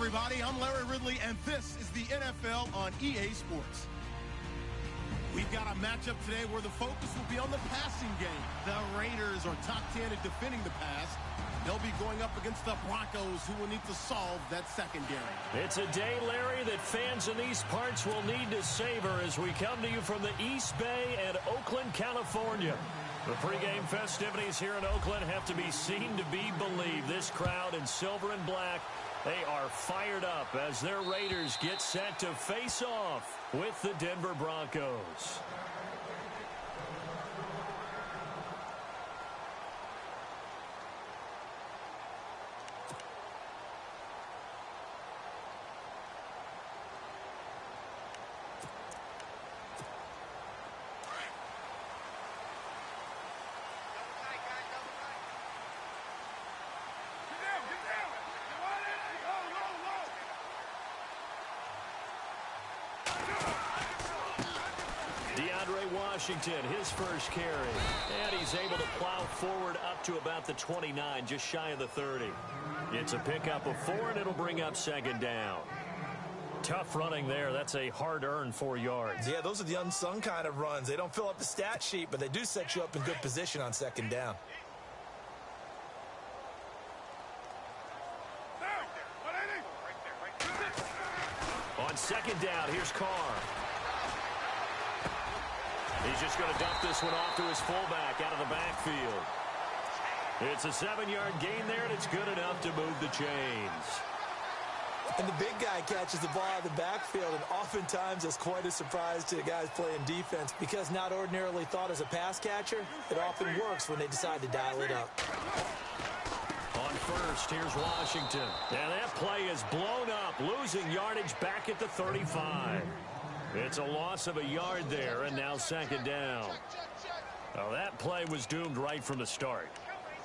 everybody. I'm Larry Ridley, and this is the NFL on EA Sports. We've got a matchup today where the focus will be on the passing game. The Raiders are top 10 at defending the pass. They'll be going up against the Broncos, who will need to solve that secondary. It's a day, Larry, that fans in these parts will need to savor as we come to you from the East Bay and Oakland, California. The pregame festivities here in Oakland have to be seen to be believed. This crowd in silver and black, they are fired up as their Raiders get set to face off with the Denver Broncos. Washington, his first carry, and he's able to plow forward up to about the 29, just shy of the 30. It's a pickup of 4, and it'll bring up second down. Tough running there. That's a hard-earned 4 yards. Yeah, those are the unsung kind of runs. They don't fill up the stat sheet, but they do set you up in good position on second down. On second down, here's Carr. He's just going to dump this one off to his fullback out of the backfield. It's a 7-yard gain there, and it's good enough to move the chains. And the big guy catches the ball out of the backfield, and oftentimes it's quite a surprise to the guys playing defense because not ordinarily thought as a pass catcher, it often works when they decide to dial it up. On first, here's Washington. And that play is blown up, losing yardage back at the 35. It's a loss of a yard there, and now second down. Now that play was doomed right from the start.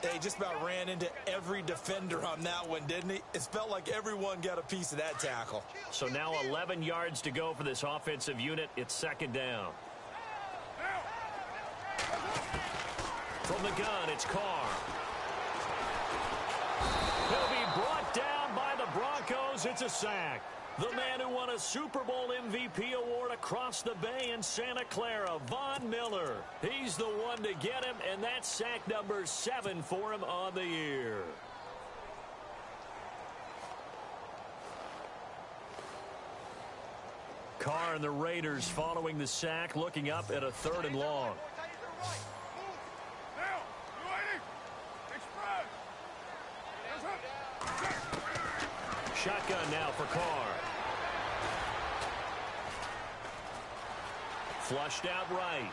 They just about ran into every defender on that one, didn't he? It felt like everyone got a piece of that tackle. So now 11 yards to go for this offensive unit. It's second down. From the gun, it's Carr. He'll be brought down by the Broncos. It's a sack. The man who won a Super Bowl MVP award across the Bay in Santa Clara, Von Miller. He's the one to get him, and that's sack number 7 for him on the year. Carr and the Raiders following the sack, looking up at a 3rd and long. Shotgun now for Carr. Flushed out right.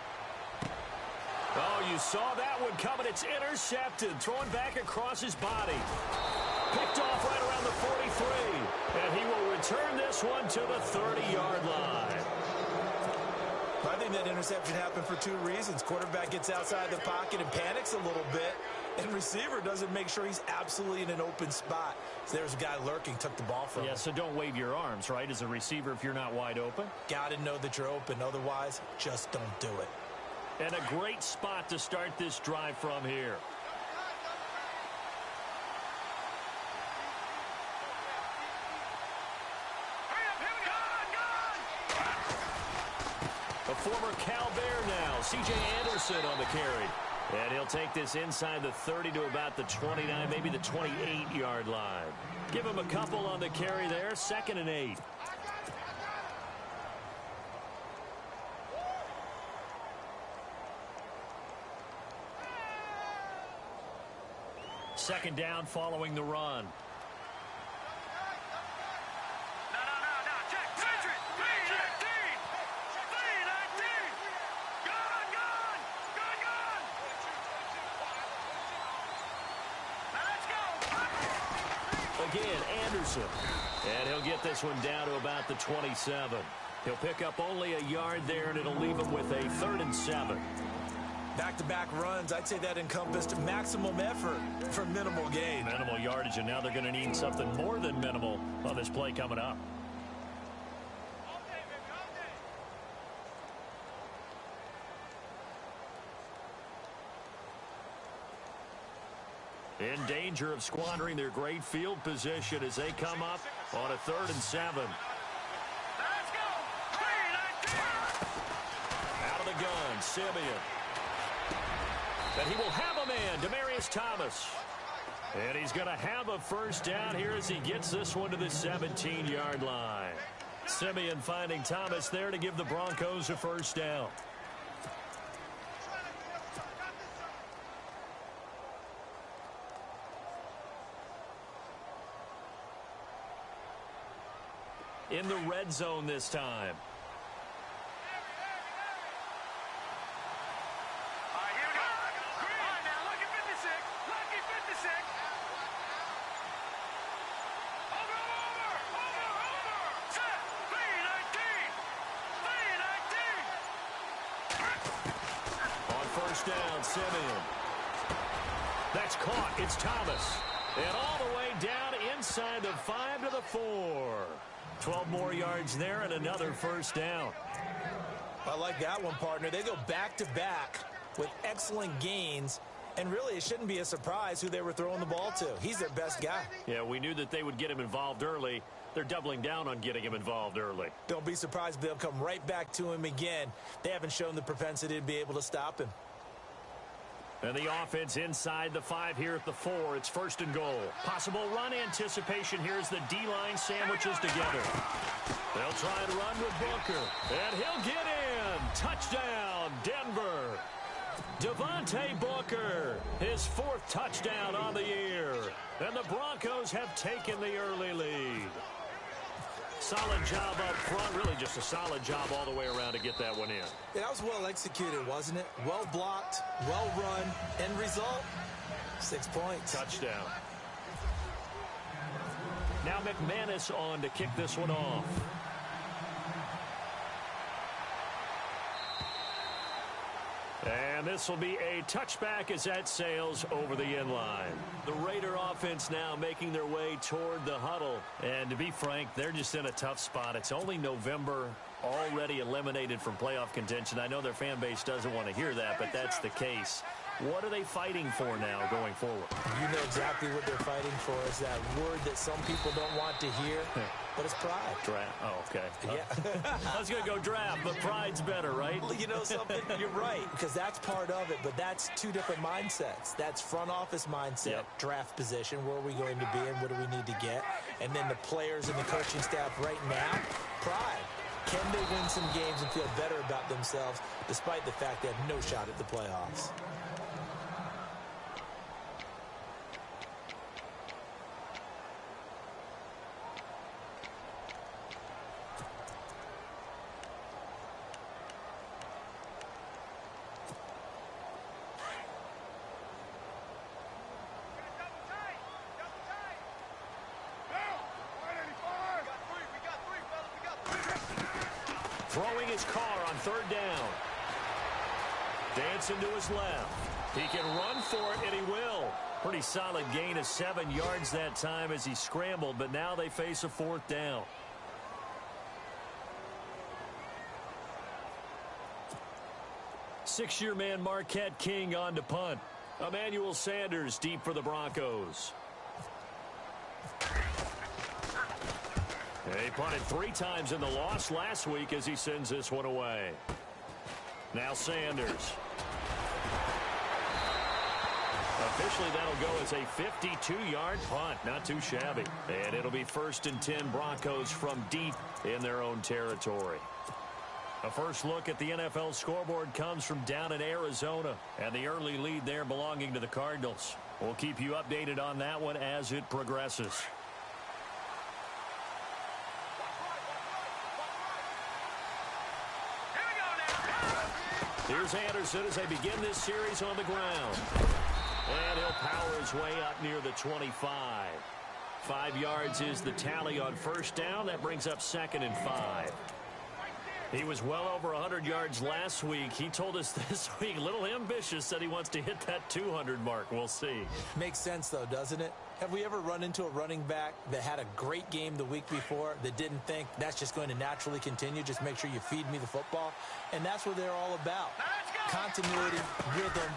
Oh, you saw that one coming. It's intercepted. Thrown back across his body. Picked off right around the 43. And he will return this one to the 30-yard line. I think that interception happened for 2 reasons. Quarterback gets outside the pocket and panics a little bit. And receiver doesn't make sure he's absolutely in an open spot. So there's a guy lurking, took the ball from him. Yeah, so don't wave your arms, right, as a receiver if you're not wide open. Got to know that you're open. Otherwise, just don't do it. And a great spot to start this drive from here. A former Cal Bear now, C.J. Anderson on the carry. And he'll take this inside the 30 to about the 29, maybe the 28-yard line. Give him a couple on the carry there, 2nd and 8. Second down following the run. Again, Anderson. And he'll get this one down to about the 27. He'll pick up only a yard there, and it'll leave him with a 3rd and 7. Back-to-back runs, I'd say that encompassed maximum effort for minimal gain. Minimal yardage, and now they're going to need something more than minimal on this play coming up. In danger. danger of squandering their great field position as they come up on a 3rd and 7. Let's go. Out of the gun, Simeon. And he will have a man, Demaryius Thomas. And he's going to have a first down here as he gets this one to the 17-yard line. Simeon finding Thomas there to give the Broncos a first down. In the red zone this time. Down, Simeon. That's caught. It's Thomas. And all the way down inside the 5 to the 4. 12 more yards there and another first down. I like that one, partner. They go back-to-back with excellent gains. And really, it shouldn't be a surprise who they were throwing the ball to. He's their best guy. Yeah, we knew that they would get him involved early. They're doubling down on getting him involved early. Don't be surprised if they'll come right back to him again. They haven't shown the propensity to be able to stop him. And the offense inside the 5 here at the 4. It's 1st and goal. Possible run anticipation here as the D-line sandwiches together. They'll try and run with Booker. And he'll get in. Touchdown, Denver. Devontae Booker, his 4th touchdown on the year. And the Broncos have taken the early lead. Solid job up front. Really just a solid job all the way around to get that one in. Yeah, that was well executed, wasn't it? Well blocked, well run. End result, 6 points. Touchdown. Now McManus on to kick this one off. And this will be a touchback as that sails over the end line. The Raider offense now making their way toward the huddle. And to be frank, they're just in a tough spot. It's only November, already eliminated from playoff contention. I know their fan base doesn't want to hear that, but that's the case. What are they fighting for now going forward? You know exactly what they're fighting for. Is that word that some people don't want to hear, but it's pride. Draft. Oh, okay. Yeah. I was going to go draft, but pride's better, right? Well, you know something? You're right, because that's part of it, but that's 2 different mindsets. That's front office mindset, draft position, where are we going to be and what do we need to get? And then the players and the coaching staff right now, pride. Can they win some games and feel better about themselves despite the fact they have no shot at the playoffs? Throwing his car on 3rd down. Dancing to his left. He can run for it, and he will. Pretty solid gain of 7 yards that time as he scrambled, but now they face a 4th down. Six-year man Marquette King on to punt. Emmanuel Sanders deep for the Broncos. He punted 3 times in the loss last week as he sends this one away. Now Sanders. Officially, that'll go as a 52-yard punt. Not too shabby. And it'll be 1st and 10 Broncos from deep in their own territory. A first look at the NFL scoreboard comes from down in Arizona. And the early lead there belonging to the Cardinals. We'll keep you updated on that one as it progresses. Here's Anderson as they begin this series on the ground. And he'll power his way up near the 25. 5 yards is the tally on 1st down. That brings up 2nd and 5. He was well over 100 yards last week. He told us this week, a little ambitious, said he wants to hit that 200 mark. We'll see. Makes sense, though, doesn't it? Have we ever run into a running back that had a great game the week before that didn't think that's just going to naturally continue? Just make sure you feed me the football. And that's what they're all about. Continuity, rhythm,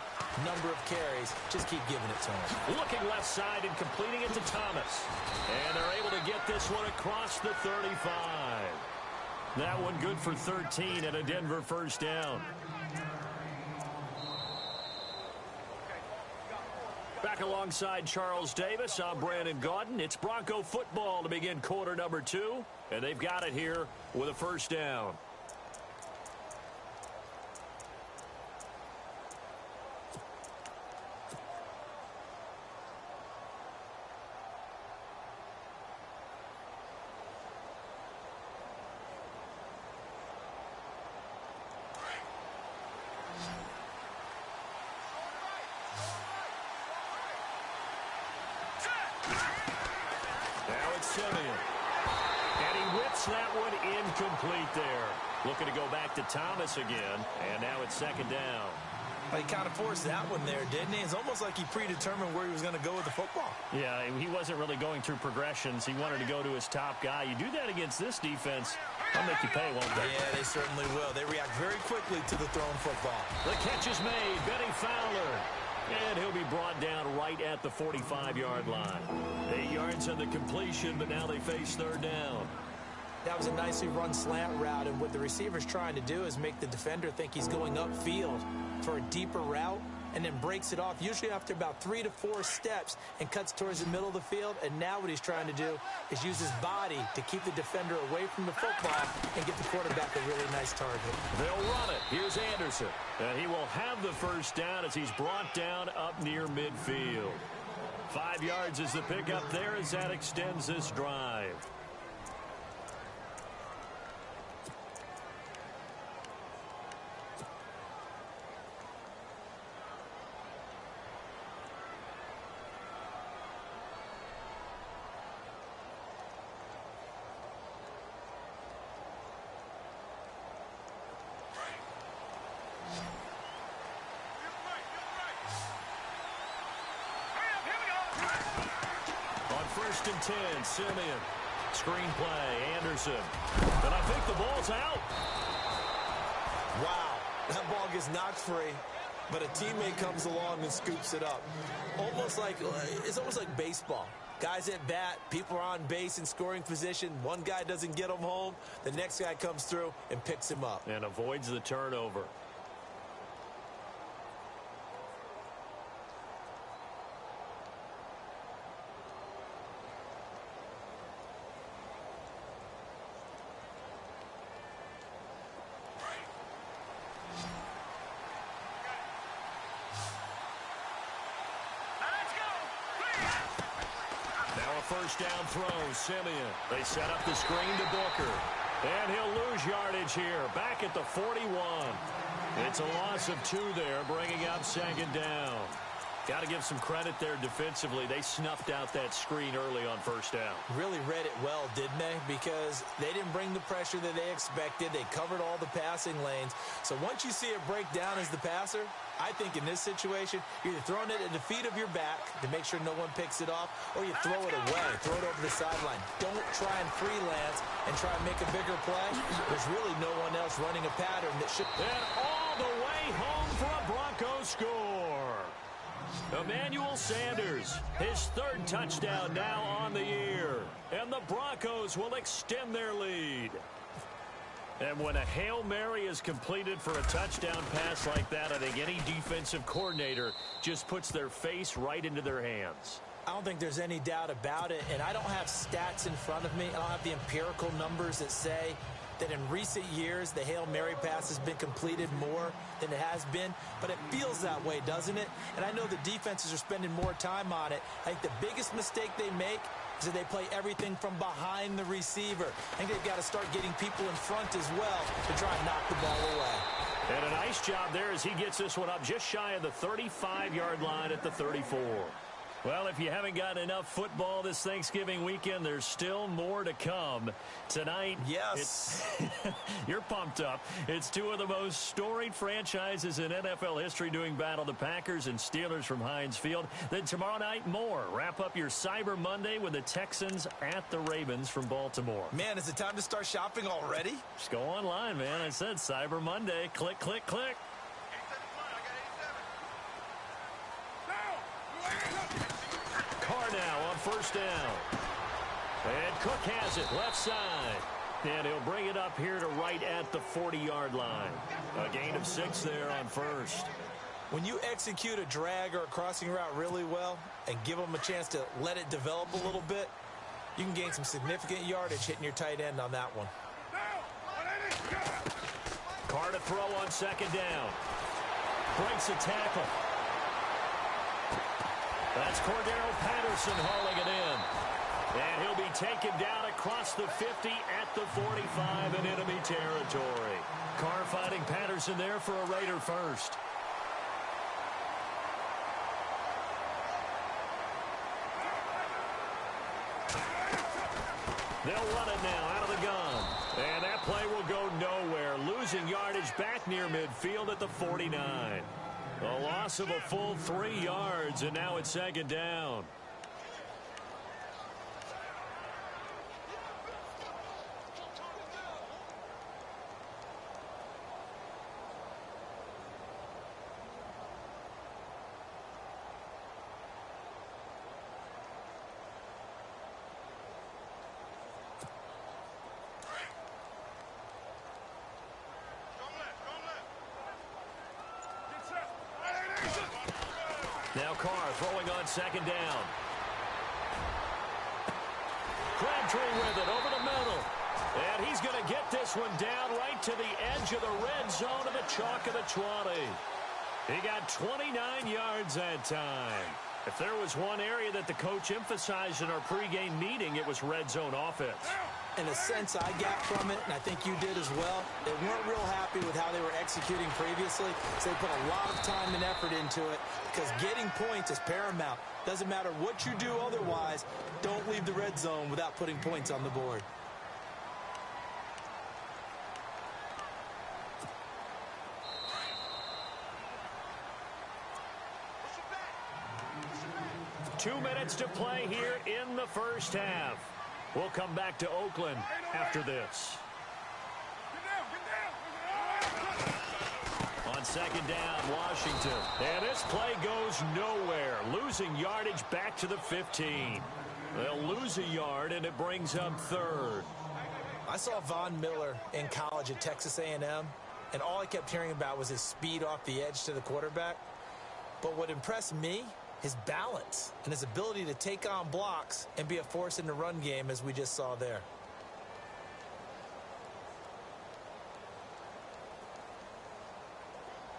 number of carries. Just keep giving it to him. Looking left side and completing it to Thomas. And they're able to get this one across the 35. That one good for 13 and a Denver first down. Back alongside Charles Davis, I'm Brandon Gaudin. It's Bronco football to begin quarter number 2, and they've got it here with a first down. And he whips that one incomplete there. Looking to go back to Thomas again, and now it's second down. Well, he kind of forced that one there, didn't he? It's almost like he predetermined where he was going to go with the football. Yeah, he wasn't really going through progressions. He wanted to go to his top guy. You do that against this defense, they'll make you pay, won't they? Yeah, they certainly will. They react very quickly to the thrown football. The catch is made. Benny Fowler. And he'll be brought down right at the 45-yard line. 8 yards on the completion, but now they face third down. That was a nicely run slant route, and what the receiver's trying to do is make the defender think he's going upfield for a deeper route, and then breaks it off, usually after about 3 to 4 steps, and cuts towards the middle of the field. And now what he's trying to do is use his body to keep the defender away from the football and get the quarterback a really nice target. They'll run it. Here's Anderson. And he will have the first down as he's brought down up near midfield. 5 yards is the pickup there as that extends this drive. First and 10, Simeon. Screenplay, Anderson. And I think the ball's out. Wow, that ball gets knocked free, but a teammate comes along and scoops it up. It's almost like baseball. Guys at bat, people are on base in scoring position. One guy doesn't get him home. The next guy comes through and picks him up. And avoids the turnover. First down throw, Simeon. They set up the screen to Booker. And he'll lose yardage here, back at the 41. It's a loss of 2 there, bringing up second down. Got to give some credit there defensively. They snuffed out that screen early on first down. Really read it well, didn't they? Because they didn't bring the pressure that they expected. They covered all the passing lanes. So once you see it break down as the passer, I think in this situation, you're either throwing it at the feet of your back to make sure no one picks it off, or you throw it away, throw it over the sideline. Don't try and freelance and try and make a bigger play. There's really no one else running a pattern that should. And all the way home for a Broncos score. Emmanuel Sanders, his 3rd touchdown now on the year. And the Broncos will extend their lead. And when a Hail Mary is completed for a touchdown pass like that, I think any defensive coordinator just puts their face right into their hands. I don't think there's any doubt about it, and I don't have stats in front of me. I don't have the empirical numbers that say that in recent years the Hail Mary pass has been completed more than it has been, but it feels that way, doesn't it? And I know the defenses are spending more time on it. I think the biggest mistake they make is that they play everything from behind the receiver. I think they've got to start getting people in front as well to try and knock the ball away. And a nice job there as he gets this one up just shy of the 35-yard line at the 34. Well, if you haven't gotten enough football this Thanksgiving weekend, there's still more to come. Tonight, yes, you're pumped up. It's two of the most storied franchises in NFL history doing battle, the Packers and Steelers from Heinz Field. Then tomorrow night, more. Wrap up your Cyber Monday with the Texans at the Ravens from Baltimore. Man, is it time to start shopping already? Just go online, man. I said Cyber Monday. Click, click, click. Carr now on first down. And Cook has it left side. And he'll bring it up here to right at the 40-yard line. A gain of 6 there on first. When you execute a drag or a crossing route really well and give them a chance to let it develop a little bit, you can gain some significant yardage hitting your tight end on that one. Carr to throw on second down. Breaks a tackle. That's Cordero Patterson hauling it in. And he'll be taken down across the 50 at the 45 in enemy territory. Carr fighting Patterson there for a Raider first. They'll run it now out of the gun. And that play will go nowhere. Losing yardage back near midfield at the 49. A loss of a full 3 yards, and now it's second down. Now Carr throwing on second down. Crabtree with it over the middle. And he's going to get this one down right to the edge of the red zone of the chalk of the 20. He got 29 yards that time. If there was one area that the coach emphasized in our pregame meeting, it was red zone offense. In a sense, I got from it, and I think you did as well. They weren't real happy with how they were executing previously, so they put a lot of time and effort into it because getting points is paramount. Doesn't matter what you do otherwise, don't leave the red zone without putting points on the board. Two minutes to play here in the first half. We'll come back to Oakland after this. On second down, Washington. And this play goes nowhere. Losing yardage back to the 15. They'll lose a yard, and it brings up third. I saw Von Miller in college at Texas A&M, and all I kept hearing about was his speed off the edge to the quarterback. But what impressed me, his balance and his ability to take on blocks and be a force in the run game, as we just saw there.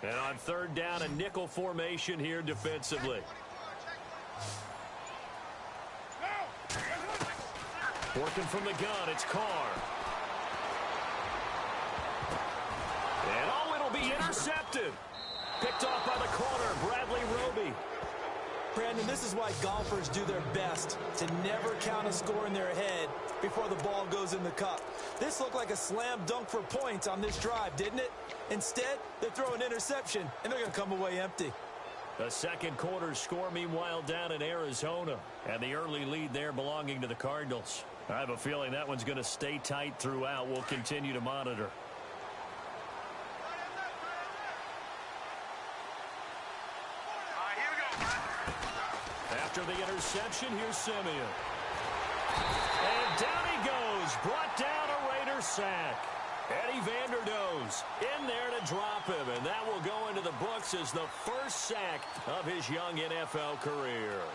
And on third down, a nickel formation here defensively. Working from the gun, it's Carr. And oh, it'll be intercepted. Picked off by the corner, Bradley Roby. Brandon, this is why golfers do their best to never count a score in their head before the ball goes in the cup. This looked like a slam dunk for points on this drive, didn't it? Instead, they throw an interception, and they're going to come away empty. The second quarter score, meanwhile, down in Arizona. And the early lead there belonging to the Cardinals. I have a feeling that one's going to stay tight throughout. We'll continue to monitor. After the interception, here's Simeon. And down he goes. Brought down a Raider sack. Eddie Vanderdoes in there to drop him. And that will go into the books as the first sack of his young NFL career.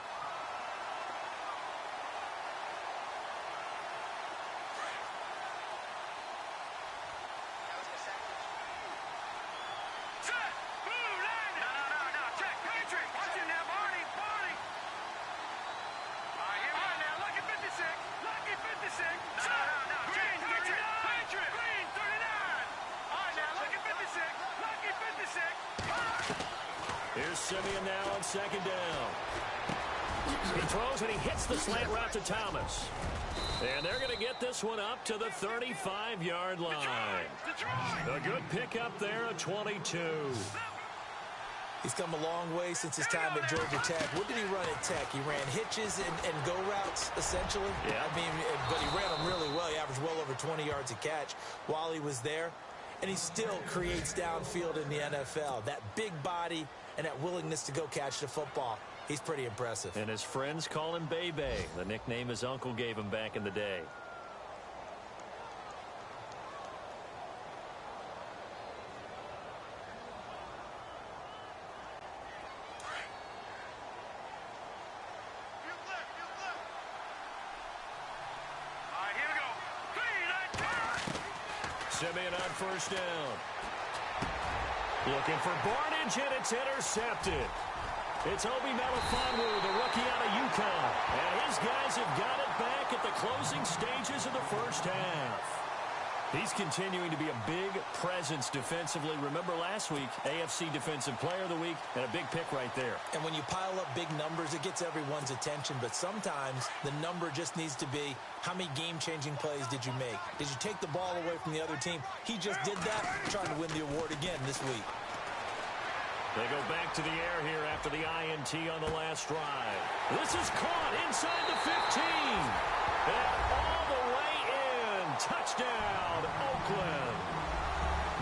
Here's Simeon now on second down. He throws and he hits the slant route to Thomas. And they're going to get this one up to the 35-yard line. A good pickup there at 22. He's come a long way since his time at Georgia Tech. What did he run at Tech? He ran hitches and go routes, essentially. Yeah. I mean, but he ran them really well. He averaged well over 20 yards a catch while he was there. And he still creates downfield in the NFL. That big body and that willingness to go catch the football. He's pretty impressive. And his friends call him Bebe, the nickname his uncle gave him back in the day. Simeon on first down. Looking for Barnage, and it's intercepted. It's Obi Melifonwu, the rookie out of UConn. And his guys have got it back at the closing stages of the first half. He's continuing to be a big presence defensively. Remember last week, AFC Defensive Player of the Week, and a big pick right there. And when you pile up big numbers, it gets everyone's attention. But sometimes the number just needs to be, how many game-changing plays did you make? Did you take the ball away from the other team? He just did that, trying to win the award again this week. They go back to the air here after the INT on the last drive. This is caught inside the 15. And all the way in. Touchdown, Oakland.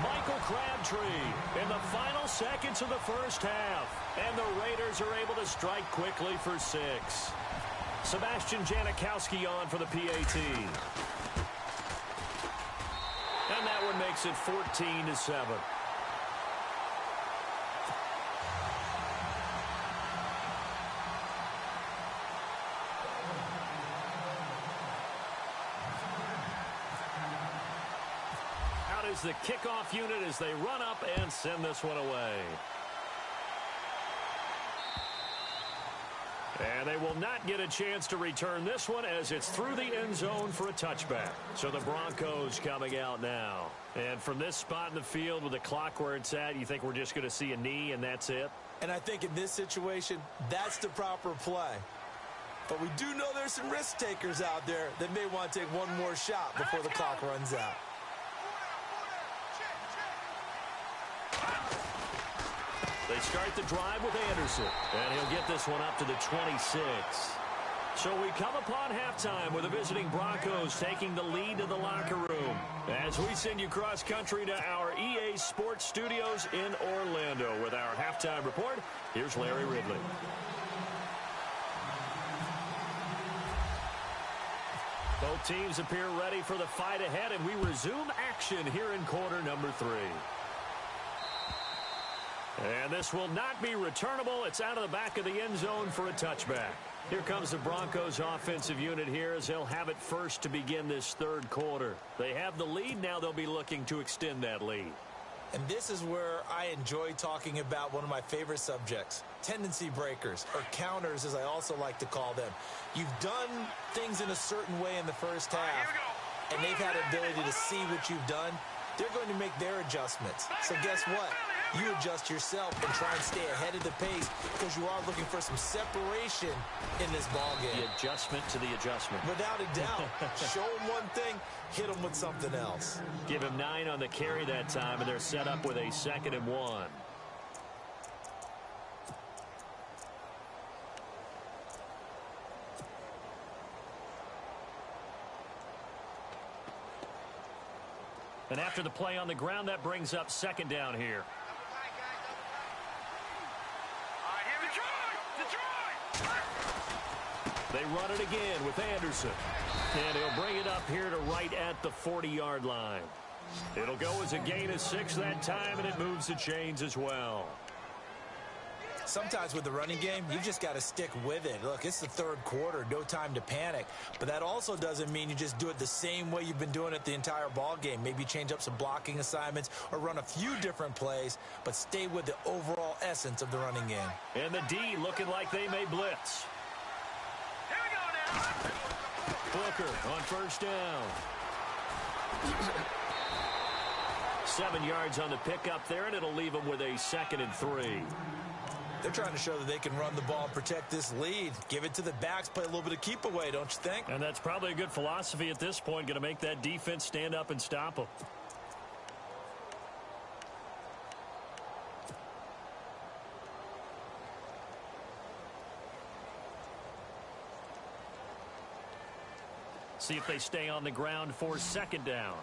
Michael Crabtree in the final seconds of the first half. And the Raiders are able to strike quickly for 6. Sebastian Janikowski on for the PAT. And that one makes it 14-7. The kickoff unit as they run up and send this one away. And they will not get a chance to return this one as it's through the end zone for a touchback. So the Broncos coming out now. And from this spot in the field with the clock where it's at, you think we're just going to see a knee and that's it? And I think in this situation, that's the proper play. But we do know there's some risk takers out there that may want to take one more shot before the clock runs out. They start the drive with Anderson, and he'll get this one up to the 26. So we come upon halftime with the visiting Broncos taking the lead to the locker room. As we send you cross-country to our EA Sports Studios in Orlando with our halftime report, here's Larry Ridley. Both teams appear ready for the fight ahead, and we resume action here in quarter number 3. And this will not be returnable. It's out of the back of the end zone for a touchback. Here comes the Broncos offensive unit here as they'll have it first to begin this third quarter. They have the lead. Now they'll be looking to extend that lead. And this is where I enjoy talking about one of my favorite subjects, tendency breakers, or counters as I also like to call them. You've done things in a certain way in the first half, and they've had the ability to see what you've done. They're going to make their adjustments. So guess what? You adjust yourself and try and stay ahead of the pace because you are looking for some separation in this ballgame. The adjustment to the adjustment. Without a doubt. Show them one thing, hit them with something else. Give him 9 on the carry that time, and they're set up with a 2nd and 1. And after the play on the ground, that brings up 2nd down here. They run it again with Anderson. And he'll bring it up here to right at the 40-yard line. It'll go as a gain of 6 that time, and it moves the chains as well. Sometimes with the running game, you just got to stick with it. Look, it's the third quarter, no time to panic. But that also doesn't mean you just do it the same way you've been doing it the entire ball game. Maybe change up some blocking assignments or run a few different plays, but stay with the overall essence of the running game. And the D looking like they may blitz. Here we go now. Booker on first down. 7 yards on the pickup there, and it'll leave him with a 2nd and 3. They're trying to show that they can run the ball and protect this lead. Give it to the backs, play a little bit of keep away, don't you think? And that's probably a good philosophy at this point, going to make that defense stand up and stop them. See if they stay on the ground for second down.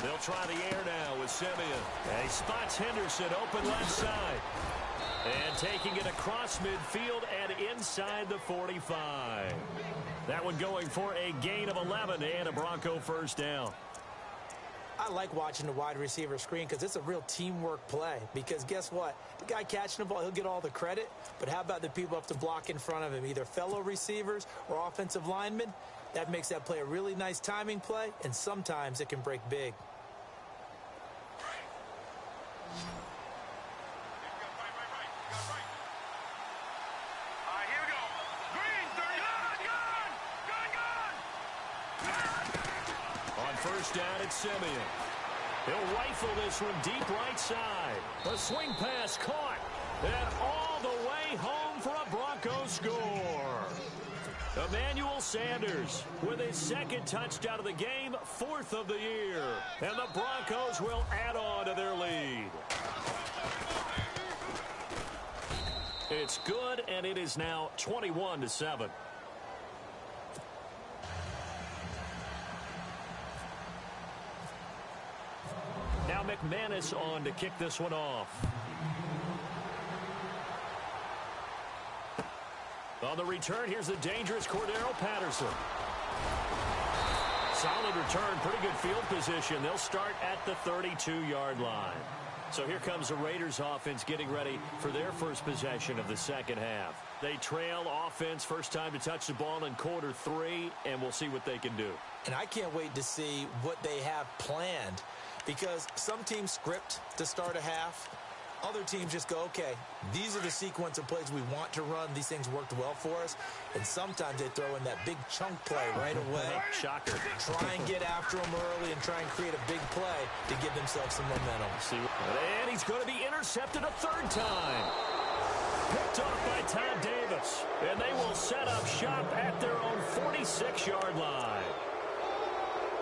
They'll try the air now with Simeon. And he spots Henderson open left side. And taking it across midfield and inside the 45. That one going for a gain of 11 and a Bronco first down. I like watching the wide receiver screen because it's a real teamwork play. Because guess what? The guy catching the ball, he'll get all the credit. But how about the people up to block in front of him, either fellow receivers or offensive linemen? That makes that play a really nice timing play, and sometimes it can break big. First down at Simeon. He'll rifle this from deep right side. A swing pass caught. And all the way home for a Broncos score. Emmanuel Sanders with his second touchdown of the game, 4th of the year. And the Broncos will add on to their lead. It's good, and it is now 21-7. Now McManus on to kick this one off. On the return, here's the dangerous Cordero Patterson. Solid return, pretty good field position. They'll start at the 32-yard line. So here comes the Raiders offense getting ready for their first possession of the second half. They trail offense, first time to touch the ball in quarter 3, and we'll see what they can do. And I can't wait to see what they have planned. Because some teams script to start a half. Other teams just go, okay, these are the sequence of plays we want to run. These things worked well for us. And sometimes they throw in that big chunk play right away. Shocker. Try and get after them early and try and create a big play to give themselves some momentum. And he's going to be intercepted a third time. Picked off by Todd Davis. And they will set up shop at their own 46-yard line.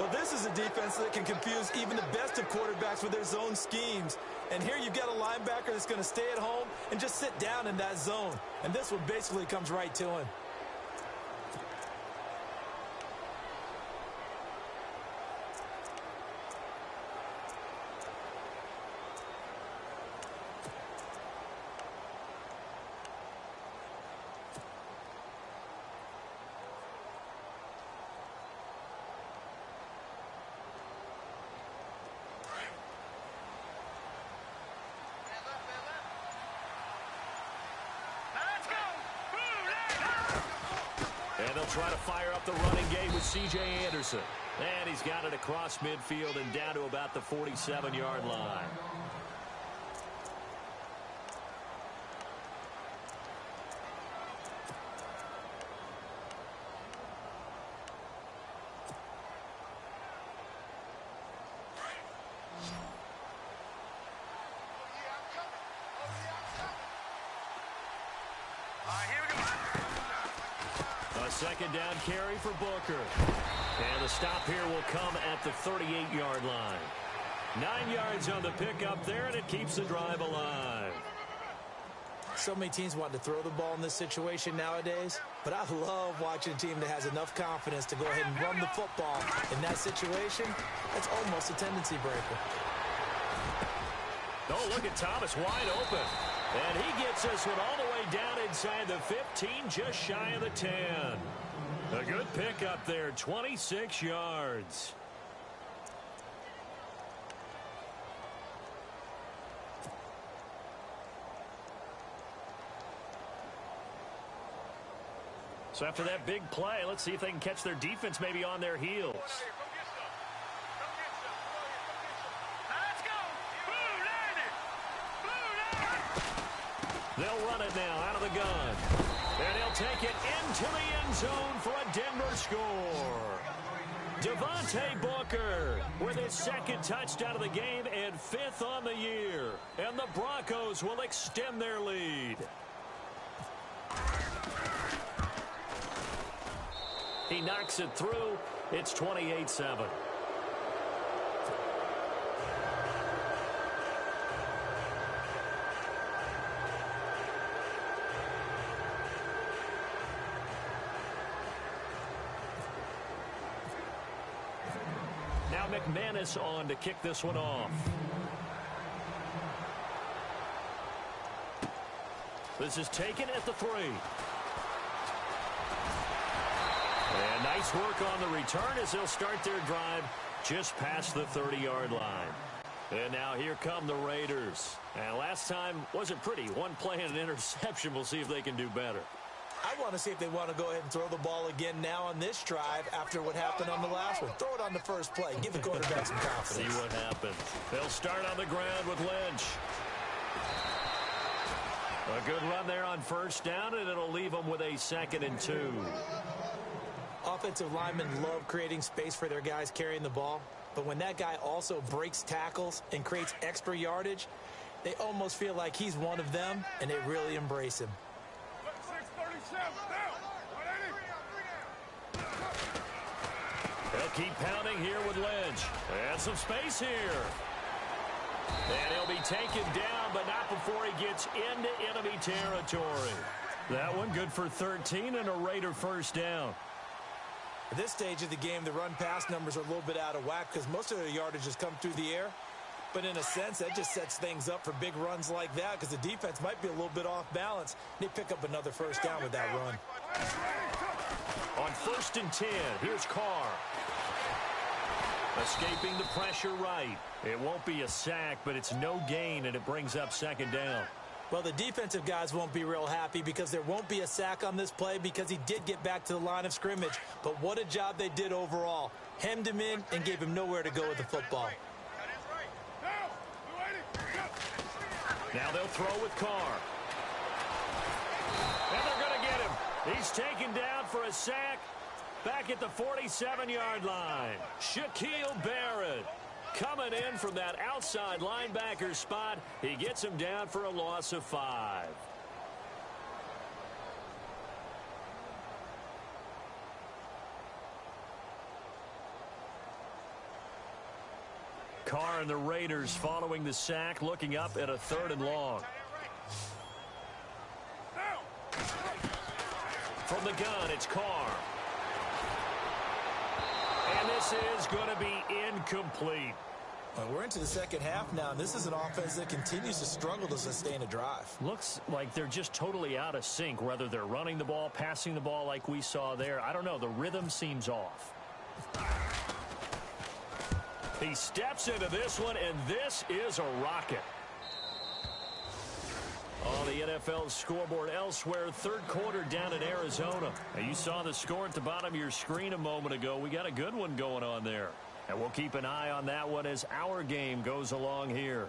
Well, this is a defense that can confuse even the best of quarterbacks with their zone schemes. And here you've got a linebacker that's going to stay at home and just sit down in that zone. And this one basically comes right to him. And they'll try to fire up the running game with C.J. Anderson. And he's got it across midfield and down to about the 47-yard line. Second down carry for Booker. And the stop here will come at the 38-yard line. 9 yards on the pickup there, and it keeps the drive alive. So many teams want to throw the ball in this situation nowadays, but I love watching a team that has enough confidence to go ahead and run the football in that situation. That's almost a tendency breaker. Oh, look at Thomas wide open. And he gets this one all the way down inside the 15, just shy of the 10. A good pickup there, 26 yards. So after that big play, let's see if they can catch their defense maybe on their heels. They'll run it now out of the gun. And he'll take it into the end zone for a Denver score. Devontae Booker with his second touchdown of the game and 5th on the year. And the Broncos will extend their lead. He knocks it through. It's 28-7. Now McManus on to kick this one off. This is taken at the 3. And nice work on the return as they'll start their drive just past the 30-yard line. And now here come the Raiders. And last time wasn't pretty. One play and an interception. We'll see if they can do better. I want to see if they want to go ahead and throw the ball again now on this drive after what happened on the last one. Throw it on the first play. Give the quarterback some confidence. See what happens. They'll start on the ground with Lynch. A good run there on first down, and it'll leave them with a 2nd and 2. Offensive linemen love creating space for their guys carrying the ball, but when that guy also breaks tackles and creates extra yardage, they almost feel like he's one of them, and they really embrace him. They'll keep pounding here with Lynch. And some space here. And he'll be taken down, but not before he gets into enemy territory. That one good for 13 and a Raider first down. At this stage of the game, the run-pass numbers are a little bit out of whack because most of their yardage has come through the air. But in a sense, that just sets things up for big runs like that because the defense might be a little bit off balance. They pick up another first down with that run. On 1st and 10, here's Carr. Escaping the pressure right. It won't be a sack, but it's no gain, and it brings up 2nd down. Well, the defensive guys won't be real happy because there won't be a sack on this play because he did get back to the line of scrimmage. But what a job they did overall. Hemmed him in and gave him nowhere to go with the football. Now they'll throw with Carr. And they're going to get him. He's taken down for a sack back at the 47-yard line. Shaquille Barrett coming in from that outside linebacker spot. He gets him down for a loss of 5. Carr and the Raiders following the sack, looking up at a 3rd and long. From the gun, it's Carr. And this is going to be incomplete. Well, we're into the second half now, and this is an offense that continues to struggle to sustain a drive. Looks like they're just totally out of sync, whether they're running the ball, passing the ball like we saw there. I don't know. The rhythm seems off. He steps into this one, and this is a rocket. On the NFL scoreboard elsewhere, 3rd quarter down in Arizona. Now, you saw the score at the bottom of your screen a moment ago. We got a good one going on there. And we'll keep an eye on that one as our game goes along here.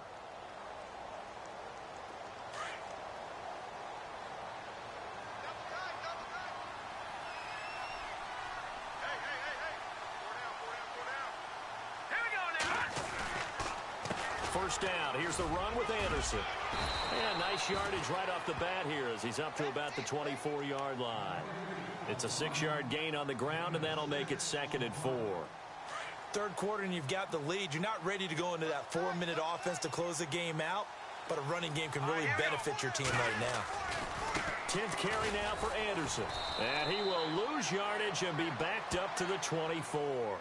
First down. Here's the run with Anderson. And nice yardage right off the bat here as he's up to about the 24-yard line. It's a 6-yard gain on the ground, and that'll make it 2nd and 4. 3rd quarter, and you've got the lead. You're not ready to go into that 4-minute offense to close the game out, but a running game can really benefit your team right now. 10th carry now for Anderson. And he will lose yardage and be backed up to the 24.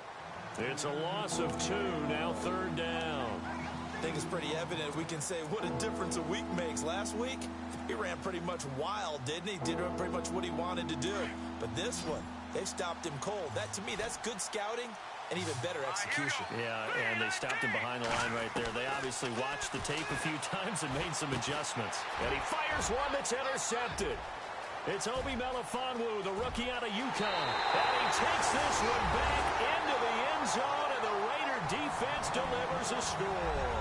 It's a loss of 2, now 3rd down. I think it's pretty evident. We can say what a difference a week makes. Last week, he ran pretty much wild, didn't he? Did pretty much what he wanted to do. But this one, they've stopped him cold. That, to me, that's good scouting and even better execution. Yeah, and they stopped him behind the line right there. They obviously watched the tape a few times and made some adjustments. And he fires one that's intercepted. It's Obi Melifonwu, the rookie out of UConn. And he takes this one back into the end zone, and the Raider defense delivers a score.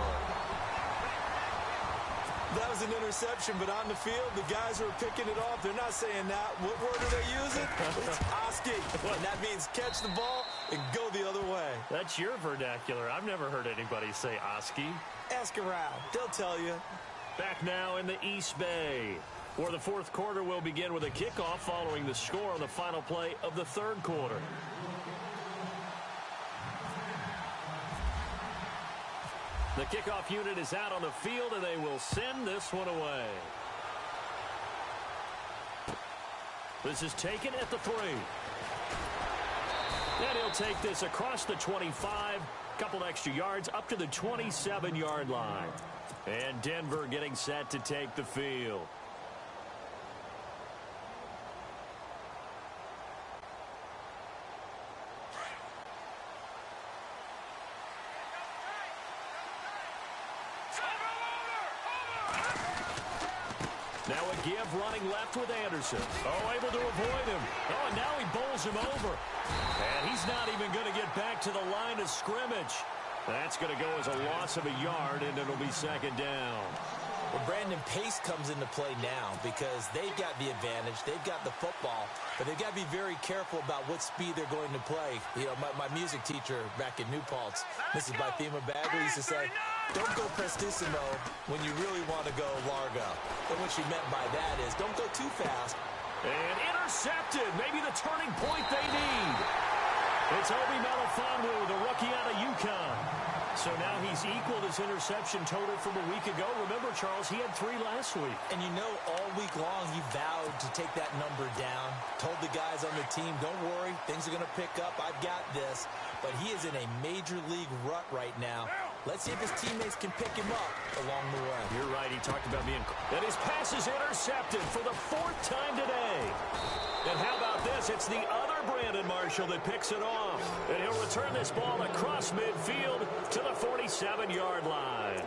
That was an interception, but on the field, the guys who are picking it off, they're not saying that. What word are they using? It's Oski. And that means catch the ball and go the other way. That's your vernacular. I've never heard anybody say Oski. Ask around. They'll tell you. Back now in the East Bay, where the fourth quarter will begin with a kickoff following the score on the final play of the third quarter. The kickoff unit is out on the field, and they will send this one away. This is taken at the 3. And he'll take this across the 25, couple extra yards up to the 27-yard line. And Denver getting set to take the field. Now a give running left with Anderson. Oh, able to avoid him. Oh, and now he bowls him over. And he's not even going to get back to the line of scrimmage. That's going to go as a loss of a yard, and it'll be second down. Well, Brandon, pace comes into play now because they've got the advantage. They've got the football, but they've got to be very careful about what speed they're going to play. You know, my music teacher back in New Paltz, Mrs. Bythema Bagley, used to say, don't go prestissimo when you really want to go largo. And what she meant by that is don't go too fast. And intercepted. Maybe the turning point they need. It's Obi Melifonwu, the rookie out of UConn. So now he's equaled his interception total from a week ago. Remember, Charles, he had 3 last week. And you know, all week long, he vowed to take that number down. Told the guys on the team, don't worry, things are going to pick up. I've got this. But he is in a major league rut right now. Let's see if his teammates can pick him up along the way. You're right. He talked about being... And his pass is intercepted for the 4th time today. And how about this? It's the other Brandon Marshall that picks it off. And he'll return this ball across midfield to the 47-yard line.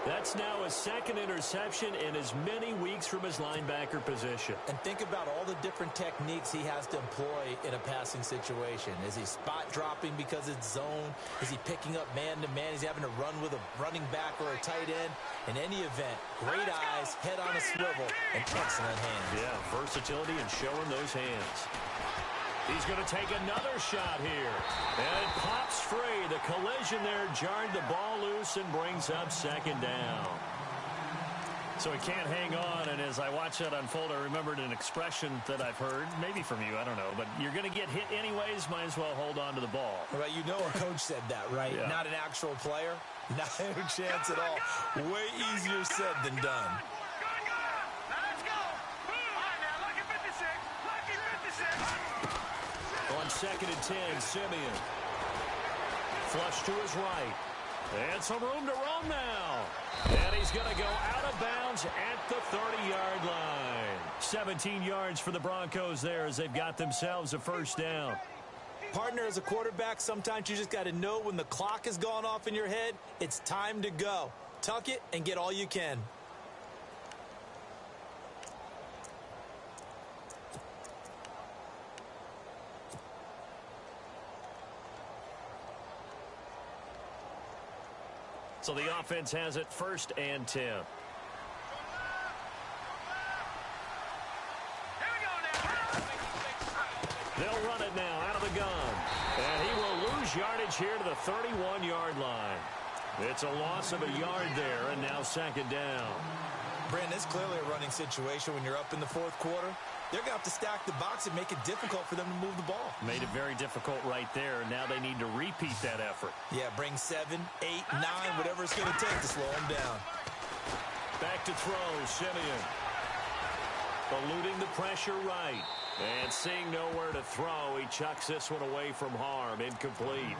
That's now his 2nd interception in as many weeks from his linebacker position. And think about all the different techniques he has to employ in a passing situation. Is he spot dropping because it's zone? Is he picking up man-to-man? Is he having to run with a running back or a tight end? In any event, great eyes, head on a swivel, and excellent hands. Yeah, versatility and showing those hands. He's going to take another shot here. And it pops free. The collision there jarred the ball loose and brings up second down. So he can't hang on, and as I watch that unfold, I remembered an expression that I've heard, maybe from you, I don't know, but you're going to get hit anyways, might as well hold on to the ball. Right, you know a coach said that, right? Yeah. Not an actual player. Not a chance at all. Way easier said than done. On 2nd and 10, Simeon. Flush to his right. And some room to run now. And he's going to go out of bounds at the 30-yard line. 17 yards for the Broncos there as they've got themselves a first down. Partner, as a quarterback, sometimes you just got to know when the clock has gone off in your head, it's time to go. Tuck it and get all you can. So the offense has it 1st and 10. They'll run it now out of the gun. And he will lose yardage here to the 31-yard line. It's a loss of a yard there, and now second down. Brandon, it's clearly a running situation when you're up in the 4th quarter. They're going to have to stack the box and make it difficult for them to move the ball. Made it very difficult right there. Now they need to repeat that effort. Yeah, bring 7, 8, 9, whatever it's going to take to slow them down. Back to throw, Simeon. Eluding the pressure right. And seeing nowhere to throw, he chucks this one away from harm. Incomplete.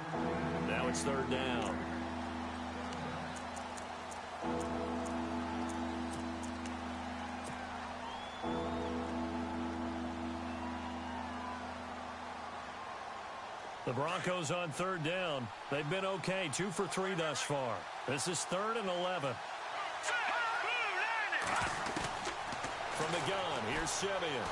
Now it's 3rd down. The Broncos on 3rd down. They've been okay, 2 for 3 thus far. This is 3rd and 11. From the gun, here's Simeon.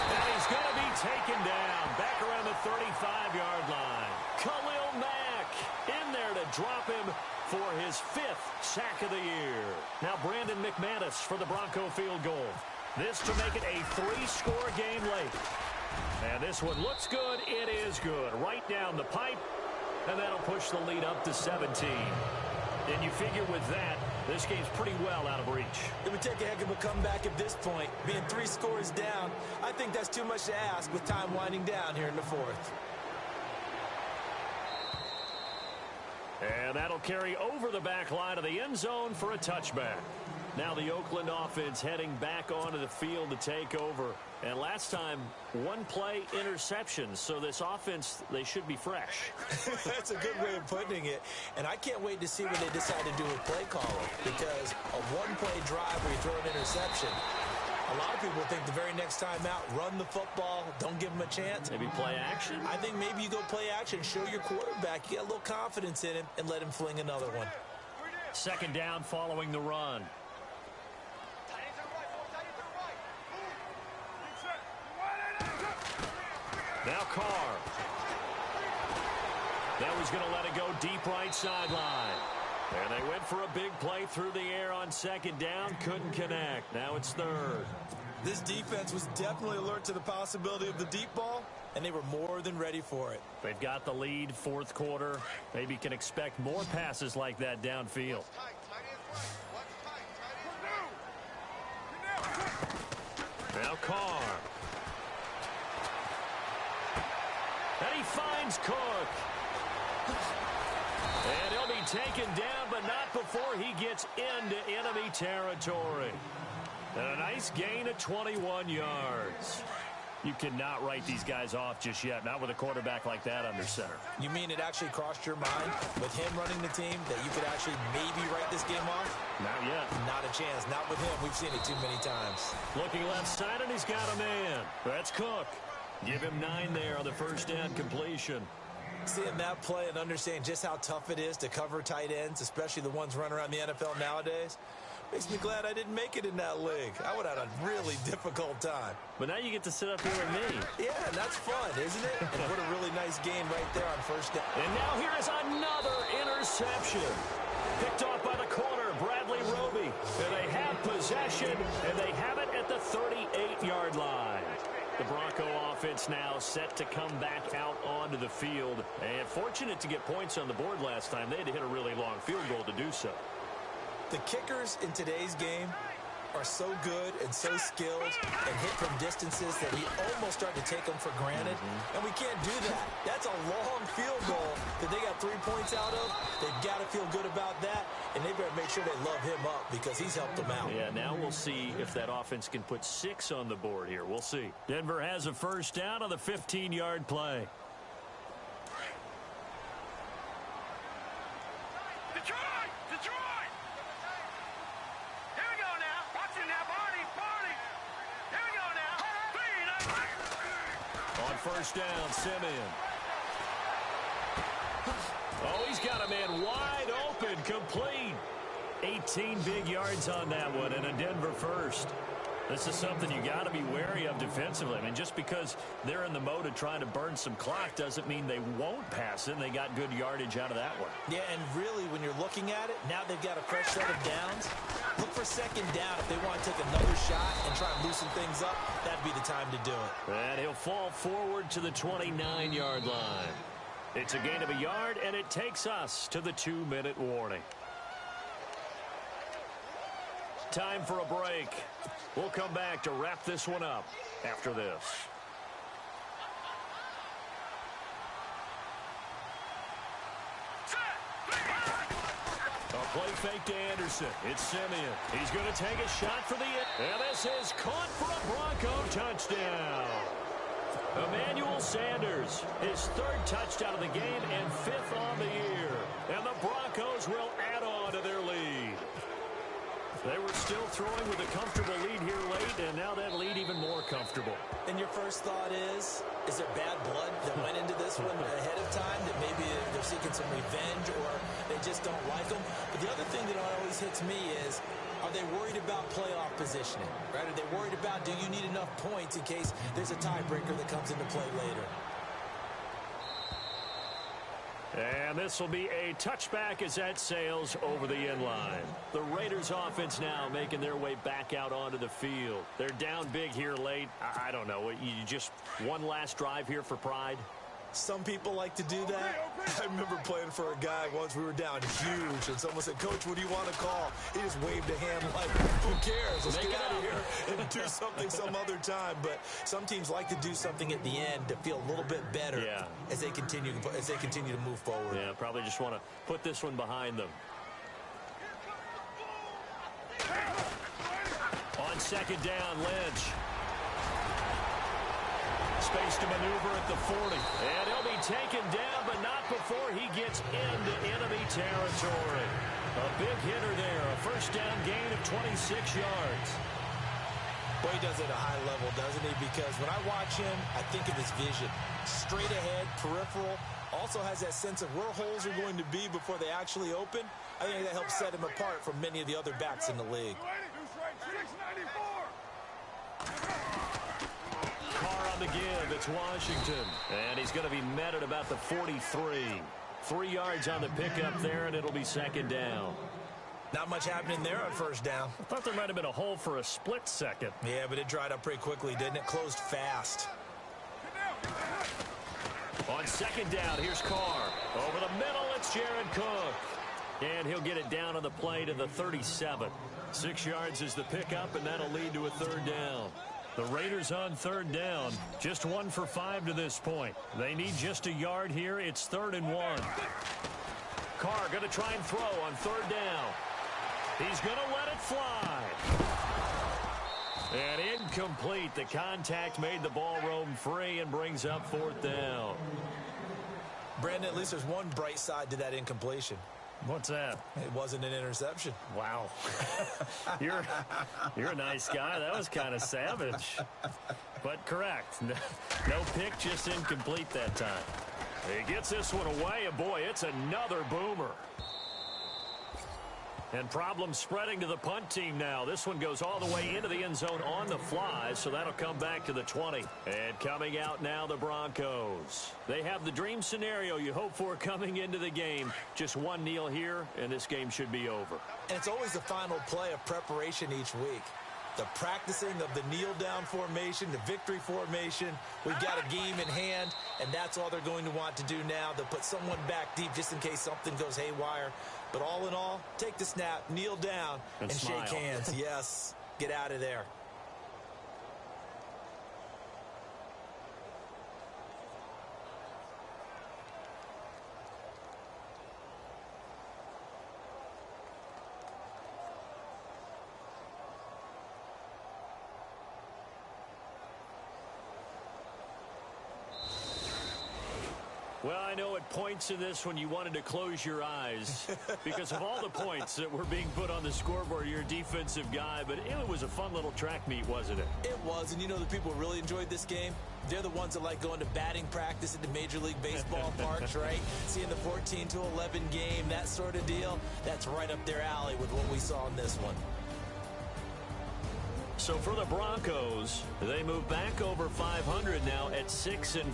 And he's going to be taken down back around the 35-yard line. Khalil Mack in there to drop him for his 5th sack of the year. Now Brandon McManus for the Bronco field goal. This to make it a 3-score game late. And this one looks good. It is good. Right down the pipe. And that'll push the lead up to 17. And you figure with that, this game's pretty well out of reach. It would take a heck of a comeback at this point. Being 3 scores down, I think that's too much to ask with time winding down here in the 4th. And that'll carry over the back line of the end zone for a touchback. Now the Oakland offense heading back onto the field to take over. And last time, 1-play interception. So this offense, they should be fresh. That's a good way of putting it. And I can't wait to see what they decide to do with play calling. Because a 1-play drive where you throw an interception, a lot of people think the very next time out, run the football, don't give them a chance. Maybe play action? I think maybe you go play action, show your quarterback, you get a little confidence in him, and let him fling another one. Second down following the run. Now Carr. That was going to let it go deep right sideline. And they went for a big play through the air on second down. Couldn't connect. Now it's third. This defense was definitely alert to the possibility of the deep ball, and they were more than ready for it. They've got the lead, 4th quarter. Maybe can expect more passes like that downfield. Now Carr. And he finds Cook. And he'll be taken down, but not before he gets into enemy territory. And a nice gain of 21 yards. You cannot write these guys off just yet, not with a quarterback like that under center. You mean it actually crossed your mind with him running the team that you could actually maybe write this game off? Not yet. Not a chance. Not with him. We've seen it too many times. Looking left side, and he's got a man. That's Cook. Give him 9 there on the first down completion. Seeing that play and understanding just how tough it is to cover tight ends, especially the ones running around the NFL nowadays, makes me glad I didn't make it in that league. I would have had a really difficult time. But now you get to sit up here with me. Yeah, that's fun, isn't it? And what a really nice gain right there on first down. And now here is another interception. Picked off by the corner, Bradley Roby. And they have possession, and they have it at the 38-yard line. The Bronco offense now set to come back out onto the field. And fortunate to get points on the board last time. They had to hit a really long field goal to do so. The kickers in today's game are so good and so skilled and hit from distances that we almost start to take them for granted. And we can't do that. That's a long field goal that they got 3 points out of. They've got to feel good about that, and they better make sure they love him up because he's helped them out. Yeah, now we'll see if that offense can put 6 on the board here. We'll see. Denver has a first down on the 15-yard play. First down, Simeon. Oh, he's got a man wide open, complete. 18 big yards on that one, and a Denver first. This is something you got to be wary of defensively. I mean, just because they're in the mode of trying to burn some clock doesn't mean they won't pass it. And they got good yardage out of that one. Yeah, and really, when you're looking at it, now they've got a fresh set of downs. Look for second down if they want to take another shot and try and loosen things up. That'd be the time to do it. And he'll fall forward to the 29-yard line. It's a gain of a yard, and it takes us to the 2-minute warning. Time for a break. We'll come back to wrap this one up after this. A play fake to Anderson. It's Simeon. He's going to take a shot for the end. And this is caught for a Bronco touchdown. Emmanuel Sanders, his 3rd touchdown of the game and 5th on the year. And the Broncos will add on to their lead. They were still throwing with a comfortable lead here late, and now that lead even more comfortable. And your first thought is there bad blood that went into this one ahead of time, that maybe they're seeking some revenge or they just don't like them? But the other thing that always hits me is, are they worried about playoff positioning? Right? Are they worried about, do you need enough points in case there's a tiebreaker that comes into play later? And this will be a touchback as that sails over the inline. The Raiders offense now making their way back out onto the field. They're down big here late. I don't know. You just one last drive here for pride? Some people like to do that. I remember playing for a guy once. We were down huge, and someone said, "Coach, what do you want to call?" He just waved a hand like, "Who cares? Let's get out of here and do something some other time." But some teams like to do something at the end to feel a little bit better as they continue to move forward. Yeah, probably just want to put this one behind them. On second down, Lynch. Space to maneuver at the 40. And he'll be taken down, but not before he gets into enemy territory. A big hitter there. A first down gain of 26 yards. Boy, he does it at a high level, doesn't he? Because when I watch him, I think of his vision. Straight ahead, peripheral. Also has that sense of where holes are going to be before they actually open. I think that helps set him apart from many of the other backs in the league. Carr on the give. It's Washington. And he's going to be met at about the 43. 3 yards on the pickup there, and it'll be second down. Not much happening there on first down. I thought there might have been a hole for a split second. Yeah, but it dried up pretty quickly, didn't it? Closed fast. On second down, here's Carr. Over the middle, it's Jared Cook. And he'll get it down on the play to the 37. 6 yards is the pickup, and that'll lead to a third down. The Raiders on third down, just 1 for 5 to this point. They need just a yard here. It's 3rd and 1. Carr going to try and throw on third down. He's going to let it fly. And incomplete. The contact made the ball roam free and brings up 4th down. Brandon, at least there's one bright side to that incompletion. What's that? It wasn't an interception. Wow. You're a nice guy. That was kind of savage. But correct. No pick, just incomplete that time. He gets this one away, and boy, it's another boomer. And problems spreading to the punt team now. This one goes all the way into the end zone on the fly, so that'll come back to the 20. And coming out now, the Broncos. They have the dream scenario you hope for coming into the game. Just one kneel here, and this game should be over. And it's always the final play of preparation each week. The practicing of the kneel-down formation, the victory formation. We've got a game in hand, and that's all they're going to want to do now. They'll put someone back deep just in case something goes haywire. But all in all, take the snap, kneel down, and shake hands. Yes, get out of there. Well, I know at points in this when you wanted to close your eyes because of all the points that were being put on the scoreboard. You're a defensive guy, but it was a fun little track meet, wasn't it? It was, and you know the people who really enjoyed this game? They're the ones that like going to batting practice at the Major League Baseball parks, right? Seeing the 14-11 game, that sort of deal. That's right up their alley with what we saw in this one. So for the Broncos, they move back over 500 now at 6-5.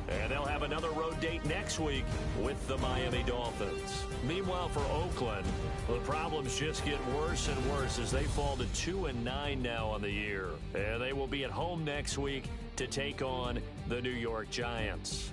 And they'll have another road date next week with the Miami Dolphins. Meanwhile, for Oakland, the problems just get worse and worse as they fall to 2-9 now on the year. And they will be at home next week to take on the New York Giants.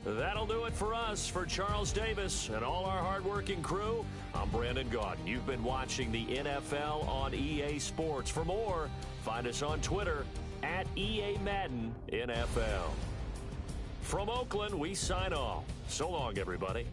That'll do it for us. For Charles Davis and all our hardworking crew, I'm Brandon Gaudin. You've been watching the NFL on EA Sports. For more, find us on Twitter at EA Madden NFL. From Oakland, we sign off. So long, everybody.